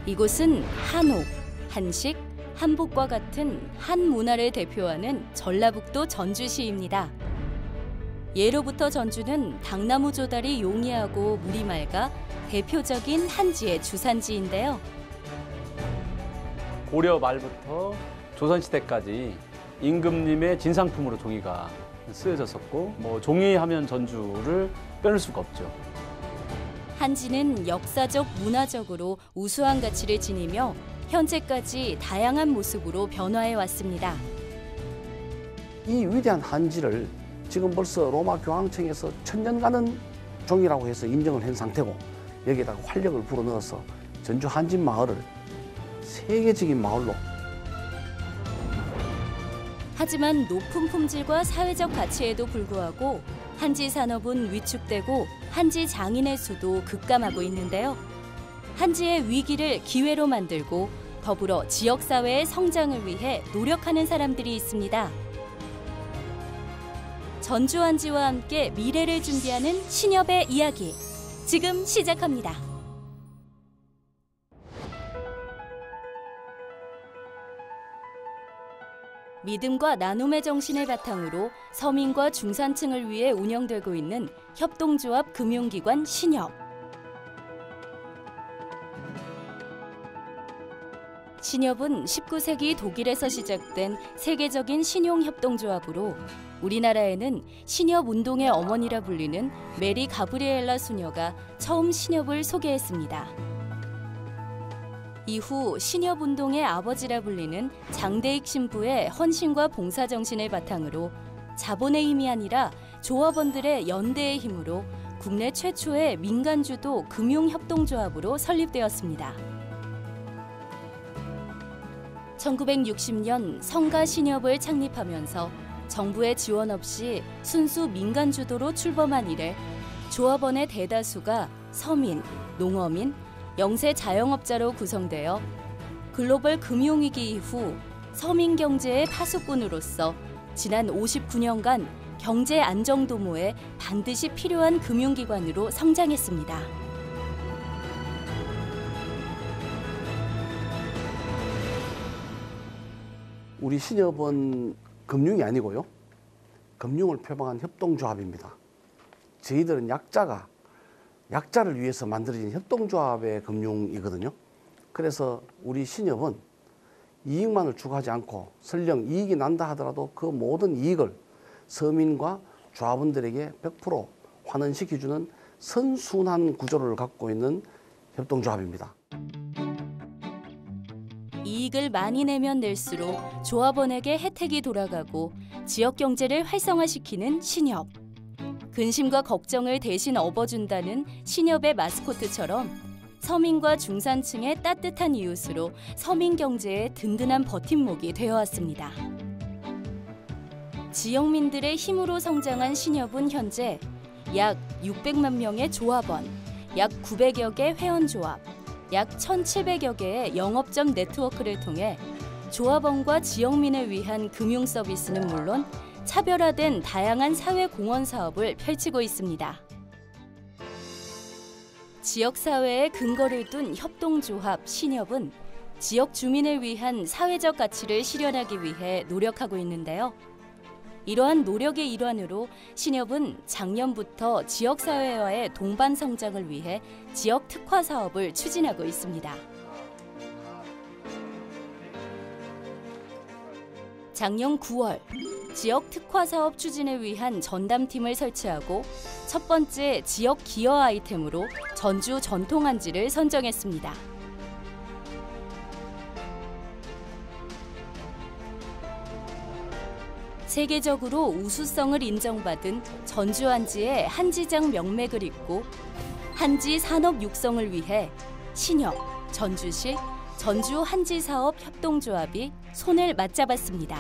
이곳은 한옥, 한식, 한복과 같은 한 문화를 대표하는 전라북도 전주시입니다. 예로부터 전주는 당나무 조달이 용이하고 물이 맑아 대표적인 한지의 주산지인데요. 고려 말부터 조선시대까지 임금님의 진상품으로 종이가 쓰여졌었고 종이하면 전주를 빼놓을 수가 없죠. 한지는 역사적, 문화적으로 우수한 가치를 지니며 현재까지 다양한 모습으로 변화해 왔습니다. 이 위대한 한지를 지금 벌써 로마 교황청에서 1000년간은 종이라고 해서 인정을 한 상태고 여기에다가 활력을 불어넣어서 전주 한지 마을을 세계적인 마을로. 하지만 높은 품질과 사회적 가치에도 불구하고 한지 산업은 위축되고 한지 장인의 수도 급감하고 있는데요. 한지의 위기를 기회로 만들고 더불어 지역사회의 성장을 위해 노력하는 사람들이 있습니다. 전주 한지와 함께 미래를 준비하는 신협의 이야기, 지금 시작합니다. 믿음과 나눔의 정신을 바탕으로 서민과 중산층을 위해 운영되고 있는 협동조합 금융기관 신협. 신협은 19세기 독일에서 시작된 세계적인 신용협동조합으로 우리나라에는 신협운동의 어머니라 불리는 메리 가브리엘라 수녀가 처음 신협을 소개했습니다. 이후 신협운동의 아버지라 불리는 장대익 신부의 헌신과 봉사정신을 바탕으로 자본의 힘이 아니라 조합원들의 연대의 힘으로 국내 최초의 민간주도 금융협동조합으로 설립되었습니다. 1960년 성가신협을 창립하면서 정부의 지원 없이 순수 민간주도로 출범한 이래 조합원의 대다수가 서민, 농어민, 영세 자영업자로 구성되어 글로벌 금융위기 이후 서민 경제의 파수꾼으로서 지난 59년간 경제 안정 도모에 반드시 필요한 금융기관으로 성장했습니다. 우리 신협은 금융이 아니고요. 금융을 표방한 협동조합입니다. 저희들은 약자를 위해서 만들어진 협동조합의 금융이거든요. 그래서 우리 신협은 이익만을 추구하지 않고 설령 이익이 난다 하더라도 그 모든 이익을 서민과 조합원들에게 100% 환원시켜주는 선순환 구조를 갖고 있는 협동조합입니다. 이익을 많이 내면 낼수록 조합원에게 혜택이 돌아가고 지역 경제를 활성화시키는 신협. 근심과 걱정을 대신 업어준다는 신협의 마스코트처럼 서민과 중산층의 따뜻한 이웃으로 서민 경제의 든든한 버팀목이 되어왔습니다. 지역민들의 힘으로 성장한 신협은 현재 약 600만 명의 조합원, 약 900여 개 회원조합, 약 1,700여 개의 영업점 네트워크를 통해 조합원과 지역민을 위한 금융 서비스는 물론 차별화된 다양한 사회 공헌 사업을 펼치고 있습니다. 지역사회에 근거를 둔 협동조합 신협은 지역 주민을 위한 사회적 가치를 실현하기 위해 노력하고 있는데요. 이러한 노력의 일환으로 신협은 작년부터 지역사회와의 동반 성장을 위해 지역 특화 사업을 추진하고 있습니다. 작년 9월, 지역 특화 사업 추진을 위한 전담팀을 설치하고 첫 번째 지역 기여 아이템으로 전주 전통 한지를 선정했습니다. 세계적으로 우수성을 인정받은 전주 한지의 한지장 명맥을 잇고 한지 산업 육성을 위해 신협, 전주시, 전주 한지사업 협동조합이 손을 맞잡았습니다.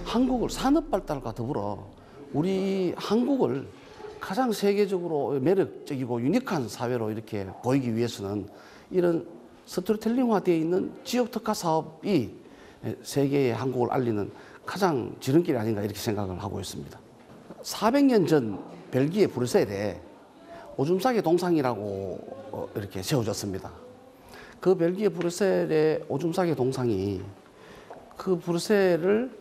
한국을 산업 발달과 더불어 우리 한국을 가장 세계적으로 매력적이고 유니크한 사회로 이렇게 보이기 위해서는 이런 스토리텔링화되어 있는 지역 특화 사업이 세계의 한국을 알리는 가장 지름길이 아닌가 이렇게 생각을 하고 있습니다. 400년 전 벨기에 브뤼셀에 오줌싸개 동상이라고 이렇게 세워졌습니다. 그 벨기에 브뤼셀의 오줌싸개 동상이 그 브뤼셀을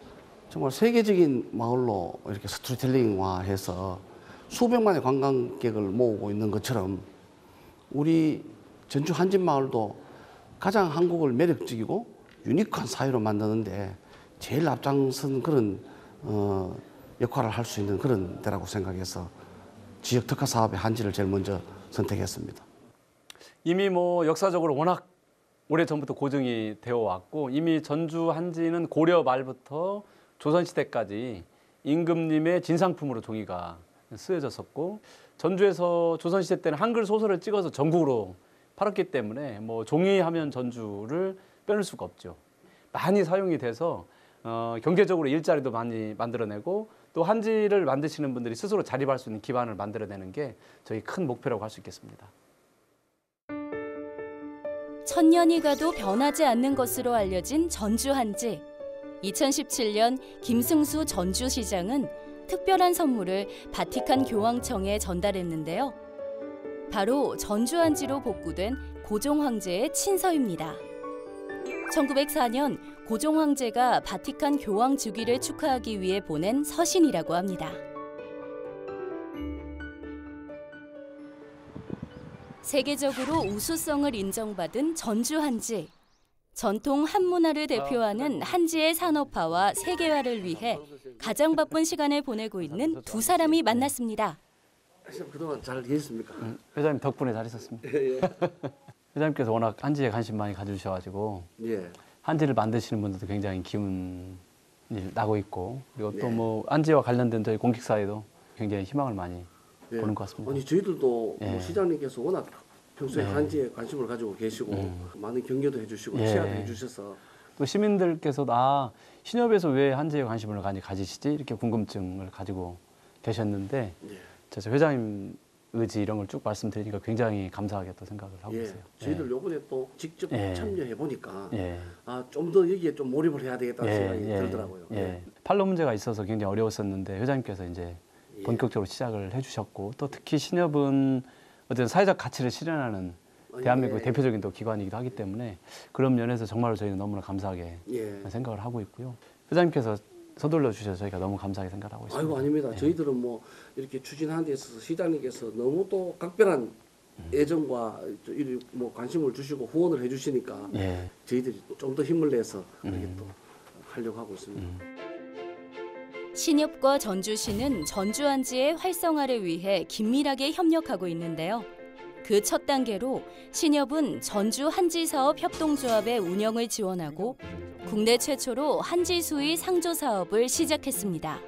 정말 세계적인 마을로 이렇게 스토리텔링화해서 수백만의 관광객을 모으고 있는 것처럼 우리 전주 한진마을도 가장 한국을 매력적이고 유니크한 사회로 만드는데 제일 앞장선 그런 역할을 할 수 있는 그런 데라고 생각해서 지역 특화 사업의 한지를 제일 먼저 선택했습니다. 이미 뭐 역사적으로 워낙 오래전부터 고증이 되어 왔고 이미 전주 한지는 고려 말부터 조선시대까지 임금님의 진상품으로 종이가 쓰여졌었고 전주에서 조선시대 때는 한글 소설을 찍어서 전국으로 팔았기 때문에 뭐 종이하면 전주를 빼놓을 수가 없죠. 많이 사용이 돼서 경제적으로 일자리도 많이 만들어내고 또 한지를 만드시는 분들이 스스로 자립할 수 있는 기반을 만들어내는 게 저희 큰 목표라고 할 수 있겠습니다. 천년이 가도 변하지 않는 것으로 알려진 전주 한지. 2017년 김승수 전주시장은 특별한 선물을 바티칸 교황청에 전달했는데요. 바로 전주 한지로 복구된 고종 황제의 친서입니다. 1904년 고종 황제가 바티칸 교황 즉위를 축하하기 위해 보낸 서신이라고 합니다. 세계적으로 우수성을 인정받은 전주 한지. 전통 한문화를 대표하는 한지의 산업화와 세계화를 위해 가장 바쁜 시간을 보내고 있는 두 사람이 만났습니다. 그동안 잘 계셨습니까? 회장님 덕분에 잘 있었습니다. 회장님께서 워낙 한지에 관심 많이 가져주셔가지고 예. 한지를 만드시는 분들도 굉장히 기운이 나고 있고 그리고 또 뭐 한지와 관련된 저희 공직사에도 굉장히 희망을 많이 보는 것 같습니다. 아니 저희들도 예. 뭐 시장님께서 워낙 평소에 네. 한지에 관심을 가지고 계시고 많은 경계도 해주시고 예. 시야도 해주셔서 또 시민들께서도 신협에서 왜 한지에 관심을 많이 가지시지 이렇게 궁금증을 가지고 계셨는데 예. 저 회장님 의지 이런 걸 쭉 말씀드리니까 굉장히 감사하게 또 생각을 하고 예. 있어요. 저희들 요번에 또 직접 예. 참여해 보니까 예. 좀 더 여기에 좀 몰입을 해야 되겠다는 예. 생각이 예. 들더라고요. 예. 판로 문제가 있어서 굉장히 어려웠었는데 회장님께서 이제 본격적으로 시작을 해주셨고 또 특히 신협은 어떤 사회적 가치를 실현하는 대한민국의 대표적인 또 기관이기도 하기 때문에 그런 면에서 정말로 저희는 너무나 감사하게 생각을 하고 있고요. 회장님께서 서둘러 주셔서 저희가 너무 감사하게 생각하고 있습니다. 아이고 아닙니다. 예. 저희들은 뭐 이렇게 추진하는 데 있어서 시장님께서 너무 또 각별한 애정과 뭐 관심을 주시고 후원을 해주시니까 예. 저희들이 좀 더 힘을 내서 이렇게 또 하려고 하고 있습니다. 신협과 전주시는 전주 한지의 활성화를 위해 긴밀하게 협력하고 있는데요. 그 첫 단계로 신협은 전주 한지사업 협동조합의 운영을 지원하고 국내 최초로 한지 수의 상조 사업을 시작했습니다.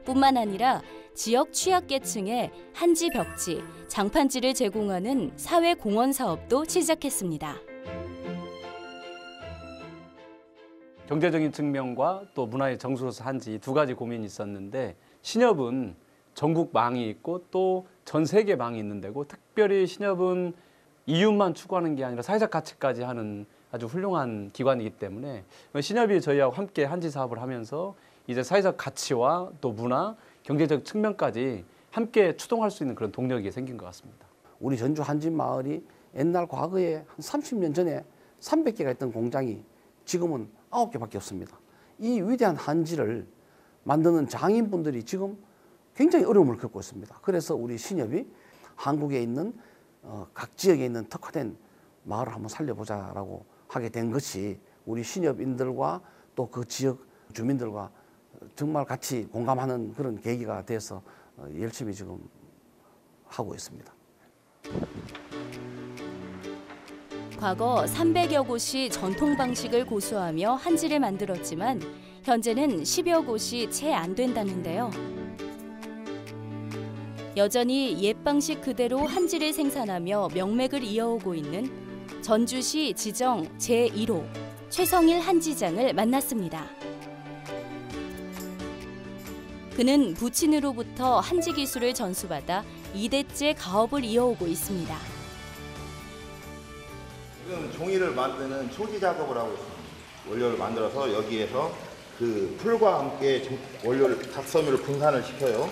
뿐만 아니라 지역 취약계층에 한지 벽지, 장판지를 제공하는 사회공헌 사업도 시작했습니다. 경제적인 측면과 또 문화의 정수로서 한지 두 가지 고민이 있었는데 신협은 전국 망이 있고 또 전 세계 망이 있는 데고 특별히 신협은 이윤만 추구하는 게 아니라 사회적 가치까지 하는 아주 훌륭한 기관이기 때문에 신협이 저희하고 함께 한지 사업을 하면서 이제 사회적 가치와 또 문화, 경제적 측면까지 함께 추동할 수 있는 그런 동력이 생긴 것 같습니다. 우리 전주 한진마을이 옛날 과거에 한 30년 전에 300개가 있던 공장이 지금은 9개밖에 없습니다. 이 위대한 한지를 만드는 장인분들이 지금 굉장히 어려움을 겪고 있습니다. 그래서 우리 신협이 한국에 있는 각 지역에 있는 특화된 마을을 한번 살려보자라고 하게 된 것이 우리 신협인들과 또 그 지역 주민들과 정말 같이 공감하는 그런 계기가 돼서 열심히 지금 하고 있습니다. 과거 300여 곳이 전통 방식을 고수하며 한지를 만들었지만 현재는 10여 곳이 채 안 된다는데요. 여전히 옛 방식 그대로 한지를 생산하며 명맥을 이어오고 있는 전주시 지정 제1호 최성일 한지장을 만났습니다. 그는 부친으로부터 한지 기술을 전수받아 2대째 가업을 이어오고 있습니다. 지금 종이를 만드는 초기 작업을 하고 있습니다. 원료를 만들어서 여기에서 그 풀과 함께 원료를 각섬유를 분산을 시켜요.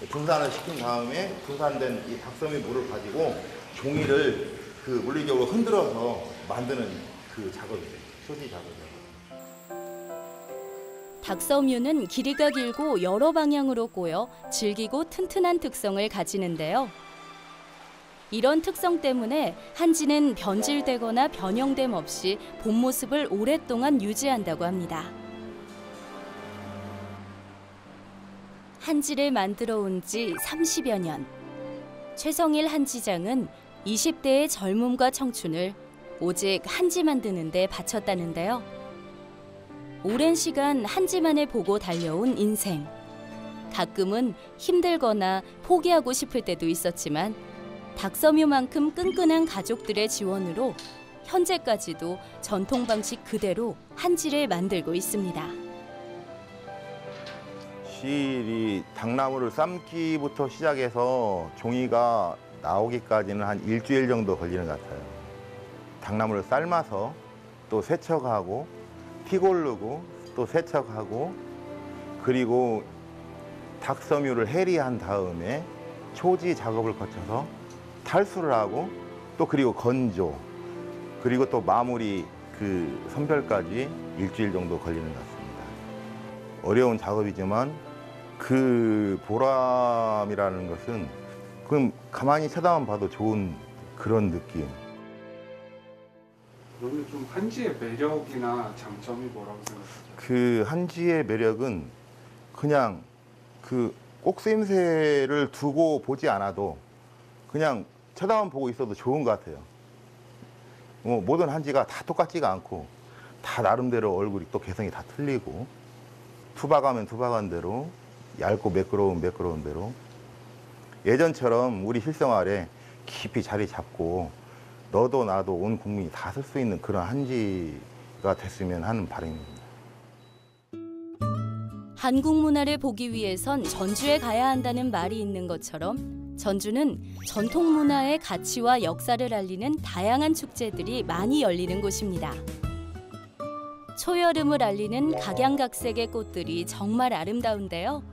분산을 시킨 다음에 분산된 이 닭섬유 물을 가지고 종이를 그 물리적으로 흔들어서 만드는 그 작업이에요. 소지 작업이에요. 닭섬유는 길이가 길고 여러 방향으로 꼬여 질기고 튼튼한 특성을 가지는데요. 이런 특성 때문에 한지는 변질되거나 변형됨 없이 본 모습을 오랫동안 유지한다고 합니다. 한지를 만들어 온 지 30여 년. 최성일 한지장은 20대의 젊음과 청춘을 오직 한지 만드는 데 바쳤다는데요. 오랜 시간 한지만을 보고 달려온 인생. 가끔은 힘들거나 포기하고 싶을 때도 있었지만 닭섬유만큼 끈끈한 가족들의 지원으로 현재까지도 전통 방식 그대로 한지를 만들고 있습니다. 실이 닭나무를 삶기부터 시작해서 종이가 나오기까지는 한 일주일 정도 걸리는 것 같아요. 닭나무를 삶아서 또 세척하고 피 고르고 또 세척하고 그리고 닭섬유를 해리한 다음에 초지 작업을 거쳐서 탈수를 하고 또 그리고 건조 그리고 또 마무리 그 선별까지 일주일 정도 걸리는 것 같습니다. 어려운 작업이지만 그 보람이라는 것은 그럼 가만히 쳐다만 봐도 좋은 그런 느낌. 그러면 좀 한지의 매력이나 장점이 뭐라고 생각하세요? 그 한지의 매력은 그냥 그 꼭쓰임새를 두고 보지 않아도 그냥 쳐다만 보고 있어도 좋은 것 같아요. 모든 한지가 다 똑같지가 않고 다 나름대로 얼굴이 또 개성이 다 틀리고 투박하면 투박한 대로 얇고 매끄러운 대로 예전처럼 우리 실생활에 깊이 자리 잡고 너도 나도 온 국민이 다 쓸 수 있는 그런 한지가 됐으면 하는 바람입니다. 한국 문화를 보기 위해선 전주에 가야 한다는 말이 있는 것처럼 전주는 전통 문화의 가치와 역사를 알리는 다양한 축제들이 많이 열리는 곳입니다. 초여름을 알리는 각양각색의 꽃들이 정말 아름다운데요.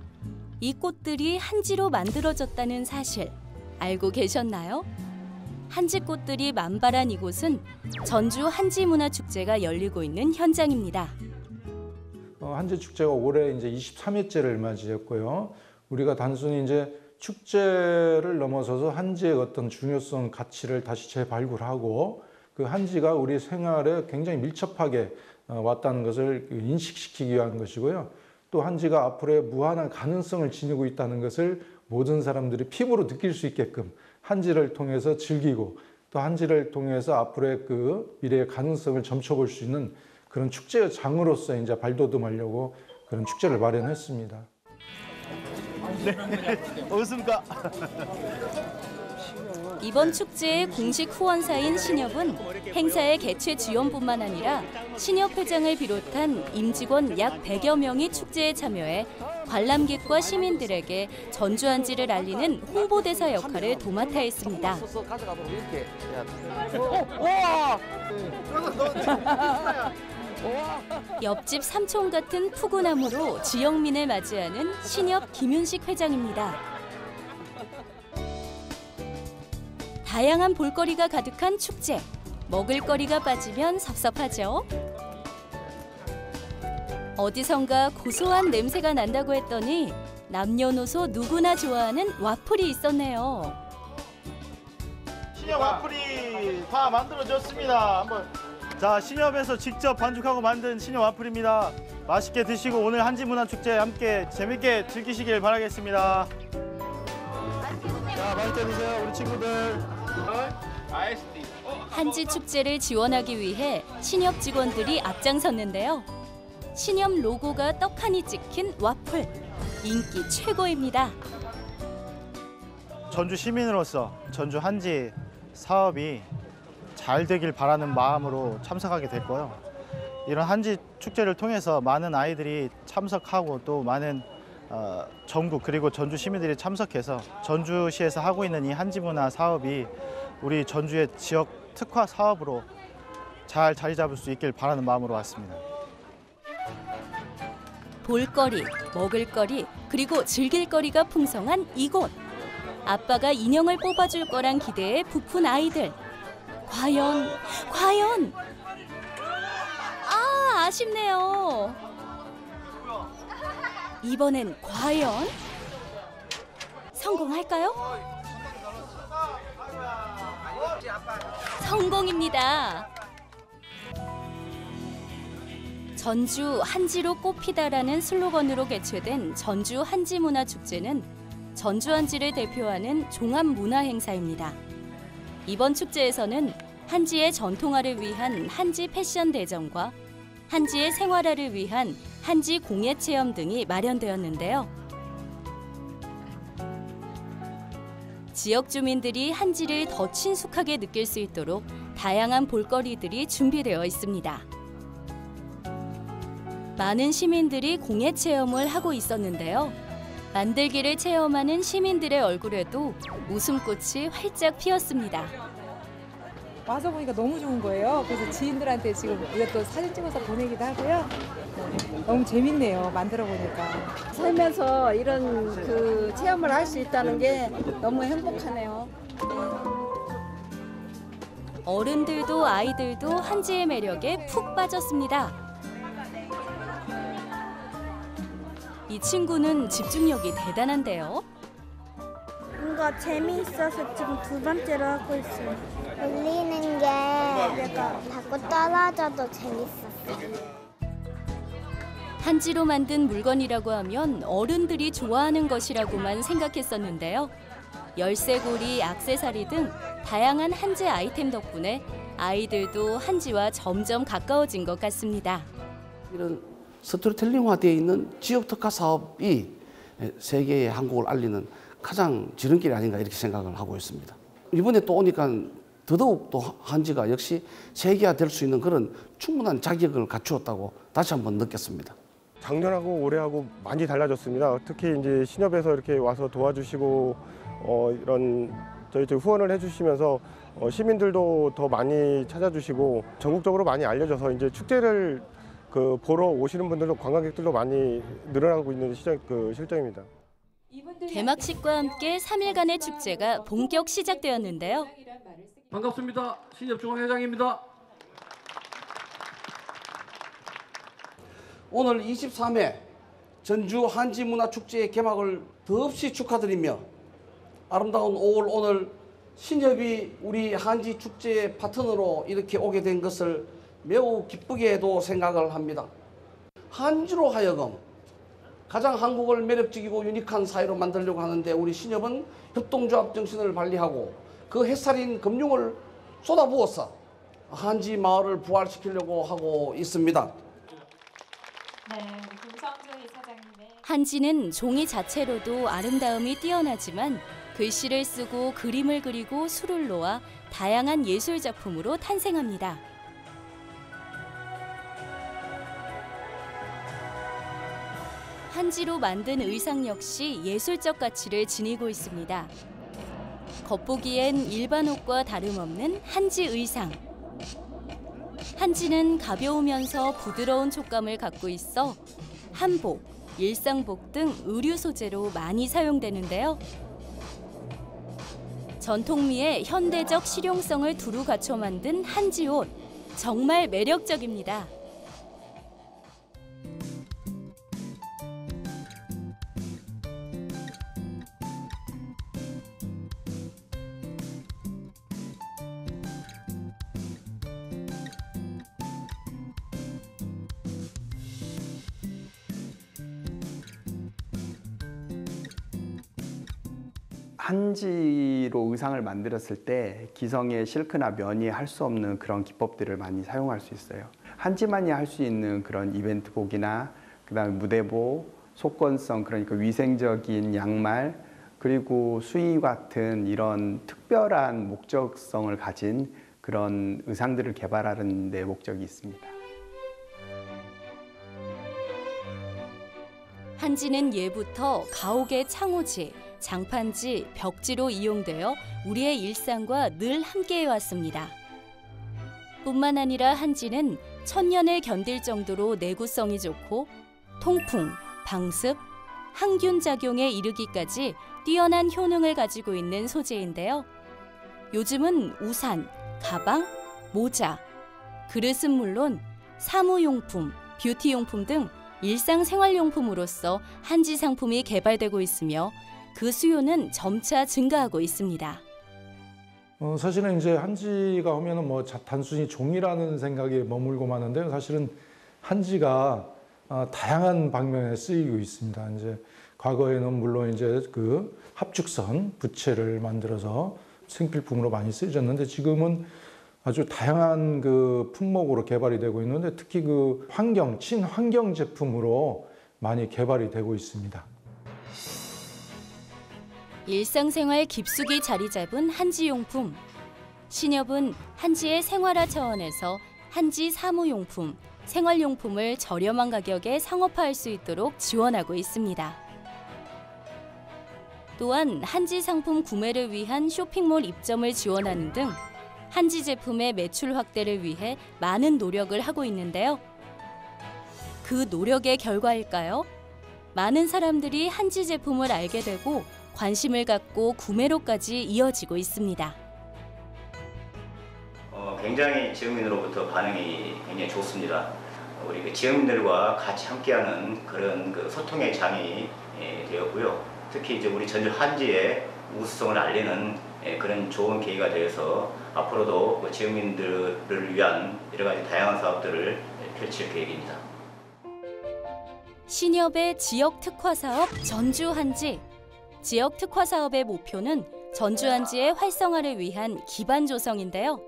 이 꽃들이 한지로 만들어졌다는 사실 알고 계셨나요? 한지 꽃들이 만발한 이곳은 전주 한지문화축제가 열리고 있는 현장입니다. 한지 축제가 올해 이제 23회째를 맞이했고요. 우리가 단순히 이제 축제를 넘어서서 한지의 어떤 중요성, 가치를 다시 재발굴하고 그 한지가 우리 생활에 굉장히 밀접하게 왔다는 것을 인식시키기 위한 것이고요. 또 한지가 앞으로의 무한한 가능성을 지니고 있다는 것을 모든 사람들이 피부로 느낄 수 있게끔 한지를 통해서 즐기고 또 한지를 통해서 앞으로의 그 미래의 가능성을 점쳐볼 수 있는 그런 축제의 장으로서 이제 발돋움하려고 그런 축제를 마련했습니다. 네, 어떻습니까? 이번 축제의 공식 후원사인 신협은 행사의 개최 지원뿐만 아니라 신협 회장을 비롯한 임직원 약 100여 명이 축제에 참여해 관람객과 시민들에게 전주 한지를 알리는 홍보대사 역할을 도맡아 했습니다. 옆집 삼촌 같은 푸구나무로 지역민을 맞이하는 신협 김윤식 회장입니다. 다양한 볼거리가 가득한 축제. 먹을거리가 빠지면 섭섭하죠? 어디선가 고소한 냄새가 난다고 했더니 남녀노소 누구나 좋아하는 와플이 있었네요. 신협 와플이 다 만들어졌습니다. 한번 자, 신협에서 직접 반죽하고 만든 신협 와플입니다. 맛있게 드시고 오늘 한지문화축제 함께 재밌게 즐기시길 바라겠습니다. 자, 맛있게 드세요, 우리 친구들. 한지 축제를 지원하기 위해 신협 직원들이 앞장섰는데요. 신협 로고가 떡하니 찍힌 와플, 인기 최고입니다. 전주 시민으로서 전주 한지 사업이 잘 되길 바라는 마음으로 참석하게 됐고요. 이런 한지 축제를 통해서 많은 아이들이 참석하고 또 많은 전국 그리고 전주 시민들이 참석해서 전주시에서 하고 있는 이 한지문화 사업이 우리 전주의 지역 특화 사업으로 잘 자리 잡을 수 있길 바라는 마음으로 왔습니다. 볼거리, 먹을거리, 그리고 즐길거리가 풍성한 이곳. 아빠가 인형을 뽑아줄 거란 기대에 부푼 아이들. 과연? 아, 아쉽네요. 이번엔 과연? 성공할까요? 성공입니다. 전주 한지로 꽃피다라는 슬로건으로 개최된 전주 한지문화축제는 전주 한지를 대표하는 종합 문화 행사입니다. 이번 축제에서는 한지의 전통화를 위한 한지 패션 대전과 한지의 생활화를 위한 한지 공예 체험 등이 마련되었는데요. 지역 주민들이 한지를 더 친숙하게 느낄 수 있도록 다양한 볼거리들이 준비되어 있습니다. 많은 시민들이 공예 체험을 하고 있었는데요. 만들기를 체험하는 시민들의 얼굴에도 웃음꽃이 활짝 피었습니다. 와서 보니까 너무 좋은 거예요. 그래서 지인들한테 지금 이것도 사진 찍어서 보내기도 하고요. 너무 재밌네요. 만들어 보니까. 살면서 이런 그 체험을 할 수 있다는 게 너무 행복하네요. 어른들도 아이들도 한지의 매력에 푹 빠졌습니다. 이 친구는 집중력이 대단한데요. 뭔가 재미있어서 지금 두 번째로 하고 있어요. 울리는 게 내가 자꾸 떨어져도 재밌었어요. 한지로 만든 물건이라고 하면 어른들이 좋아하는 것이라고만 생각했었는데요. 열쇠고리, 액세서리 등 다양한 한지 아이템 덕분에 아이들도 한지와 점점 가까워진 것 같습니다. 이런 스토리텔링화되어 있는 지역 특화 사업이 세계에 한국을 알리는 가장 지름길이 아닌가 이렇게 생각을 하고 있습니다. 이번에 또 오니까 더더욱 또 한지가 역시 세계화될 수 있는 그런 충분한 자격을 갖추었다고 다시 한번 느꼈습니다. 작년하고 올해하고 많이 달라졌습니다. 특히 이제 신협에서 이렇게 와서 도와주시고 이런 저희 쪽 후원을 해주시면서 시민들도 더 많이 찾아주시고 전국적으로 많이 알려져서 이제 축제를 보러 오시는 분들도 관광객들도 많이 늘어나고 있는 실정입니다. 개막식과 함께 3일간의 축제가 본격 시작되었는데요. 반갑습니다. 신협중앙회장입니다. 오늘 23회 전주 한지문화축제의 개막을 더없이 축하드리며 아름다운 5월 오늘 신협이 우리 한지축제의 파트너로 이렇게 오게 된 것을 매우 기쁘게도 생각을 합니다. 한지로 하여금 가장 한국을 매력적이고 유니크한 사회로 만들려고 하는데 우리 신협은 협동조합 정신을 발휘하고 그 햇살인 금융을 쏟아부어서 한지 마을을 부활시키려고 하고 있습니다. 한지는 종이 자체로도 아름다움이 뛰어나지만 글씨를 쓰고 그림을 그리고 술을 놓아 다양한 예술 작품으로 탄생합니다. 한지로 만든 의상 역시 예술적 가치를 지니고 있습니다. 겉보기엔 일반 옷과 다름없는 한지 의상. 한지는 가벼우면서 부드러운 촉감을 갖고 있어 한복, 일상복 등 의류 소재로 많이 사용되는데요. 전통미의 현대적 실용성을 두루 갖춰 만든 한지 옷, 정말 매력적입니다. 한지로 의상을 만들었을 때 기성의 실크나 면이 할 수 없는 그런 기법들을 많이 사용할 수 있어요. 한지만이 할 수 있는 그런 이벤트복이나 그다음에 무대복, 속건성, 그러니까 위생적인 양말, 그리고 수의 같은 이런 특별한 목적성을 가진 그런 의상들을 개발하는 데 목적이 있습니다. 한지는 예부터 가옥의 창호지, 장판지, 벽지로 이용되어 우리의 일상과 늘 함께해 왔습니다. 뿐만 아니라 한지는 천년을 견딜 정도로 내구성이 좋고 통풍, 방습, 항균 작용에 이르기까지 뛰어난 효능을 가지고 있는 소재인데요. 요즘은 우산, 가방, 모자, 그릇은 물론 사무용품, 뷰티용품 등 일상생활용품으로서 한지 상품이 개발되고 있으며 그 수요는 점차 증가하고 있습니다. 사실은 이제 한지가 하면은 뭐 단순히 종이라는 생각에 머물고 마는데요. 사실은 한지가 다양한 방면에 쓰이고 있습니다. 이제 과거에는 물론 이제 그 합죽선 부채를 만들어서 생필품으로 많이 쓰여졌는데 지금은 아주 다양한 그 품목으로 개발이 되고 있는데 특히 그 친환경 제품으로 많이 개발이 되고 있습니다. 일상생활 깊숙이 자리 잡은 한지용품. 신협은 한지의 생활화 차원에서 한지 사무용품, 생활용품을 저렴한 가격에 상업화할 수 있도록 지원하고 있습니다. 또한 한지 상품 구매를 위한 쇼핑몰 입점을 지원하는 등 한지 제품의 매출 확대를 위해 많은 노력을 하고 있는데요. 그 노력의 결과일까요? 많은 사람들이 한지 제품을 알게 되고 관심을 갖고 구매로까지 이어지고 있습니다. 굉장히 지역민으로부터 반응이 굉장히 좋습니다. 우리 그 지역민들과 같이 함께하는 그런 그 소통의 장이 되었고요. 특히 이제 우리 전주 한지의 우수성을 알리는 그런 좋은 계기가 되어서 앞으로도 그 지역민들을 위한 여러 가지 다양한 사업들을 펼칠 계획입니다. 신협의 지역 특화 사업 전주 한지. 지역 특화 사업의 목표는 전주 한지의 활성화를 위한 기반 조성인데요.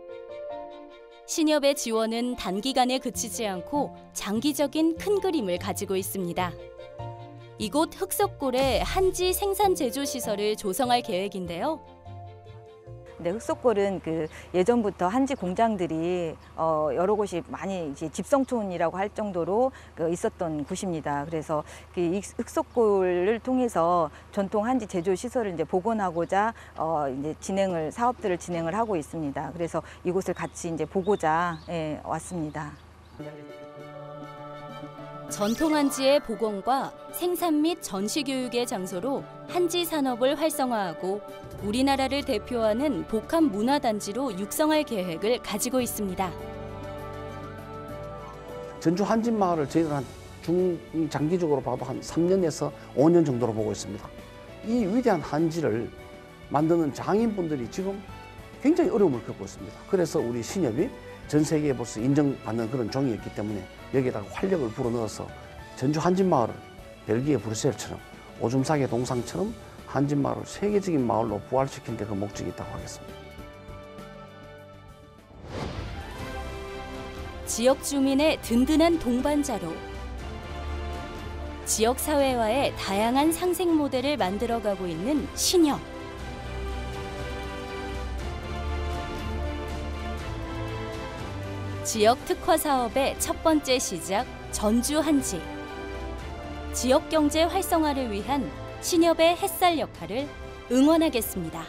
신협의 지원은 단기간에 그치지 않고 장기적인 큰 그림을 가지고 있습니다. 이곳 흑석골에 한지 생산 제조 시설을 조성할 계획인데요. 네, 흑석골은 그 예전부터 한지 공장들이 여러 곳이 많이 이제 집성촌이라고 할 정도로 있었던 곳입니다. 그래서 이 흑석골을 통해서 전통 한지 제조 시설을 이제 복원하고자 이제 사업들을 진행을 하고 있습니다. 그래서 이곳을 같이 이제 보고자 왔습니다. 전통 한지의 복원과 생산 및 전시 교육의 장소로 한지 산업을 활성화하고 우리나라를 대표하는 복합 문화단지로 육성할 계획을 가지고 있습니다. 전주 한진마을을 저희들 한 중장기적으로 봐도 한 3년에서 5년 정도로 보고 있습니다. 이 위대한 한지를 만드는 장인분들이 지금 굉장히 어려움을 겪고 있습니다. 그래서 우리 신협이 전 세계에 벌써 인정받는 그런 종이었기 때문에 여기에다가 활력을 불어넣어서 전주 한진마을을 벨기에 브뤼셀처럼 오줌사계 동상처럼 한진마을을 세계적인 마을로 부활시키는 데 그 목적이 있다고 하겠습니다. 지역 주민의 든든한 동반자로 지역 사회와의 다양한 상생 모델을 만들어가고 있는 신협. 지역 특화 사업의 첫 번째 시작, 전주 한지. 지역 경제 활성화를 위한 신협의 햇살 역할을 응원하겠습니다.